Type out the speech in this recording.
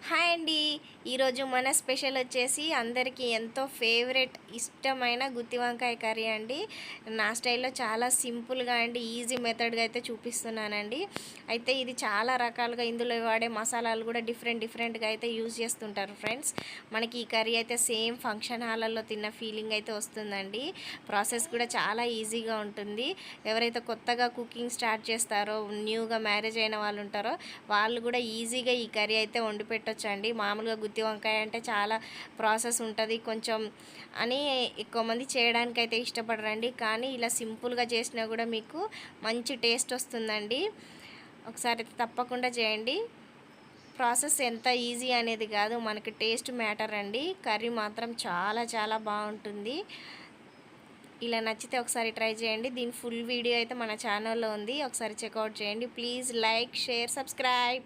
Hi అండి. ఈరోజు మన స్పెషల్ వచ్చేసి అందరికీ ఎంతో ఫేవరెట్ ఇష్టమైన గుత్తి వంకాయ కర్రీ అండి. నా స్టైల్లో చాలా సింపుల్గా అండ్ ఈజీ మెథడ్గా అయితే చూపిస్తున్నానండి. అయితే ఇది చాలా రకాలుగా ఇందులో వాడే మసాలాలు కూడా డిఫరెంట్గా అయితే యూజ్ చేస్తుంటారు ఫ్రెండ్స్. మనకి ఈ కర్రీ అయితే సేమ్ ఫంక్షన్ హాలలో తిన్న ఫీలింగ్ అయితే వస్తుందండి. ప్రాసెస్ కూడా చాలా ఈజీగా ఉంటుంది. ఎవరైతే కొత్తగా కుకింగ్ స్టార్ట్ చేస్తారో, న్యూగా మ్యారేజ్ అయిన వాళ్ళు ఉంటారో వాళ్ళు కూడా ఈజీగా ఈ కర్రీ అయితే వండి పెట్టొచ్చండి. మామూలుగా గుత్తి వంకాయ అంటే చాలా ప్రాసెస్ ఉంటుంది కొంచెం అని ఎక్కువ మంది చేయడానికైతే ఇష్టపడరండి. కానీ ఇలా సింపుల్గా చేసినా కూడా మీకు మంచి టేస్ట్ వస్తుందండి. ఒకసారి తప్పకుండా చేయండి. ప్రాసెస్ ఎంత ఈజీ అనేది కాదు, మనకి టేస్ట్ మ్యాటర్ అండి. కర్రీ మాత్రం చాలా బాగుంటుంది. ఇలా నచ్చితే ఒకసారి ట్రై చేయండి. దీని ఫుల్ వీడియో అయితే మన ఛానల్లో ఉంది, ఒకసారి చెక్అవుట్ చేయండి. Please like, share, subscribe.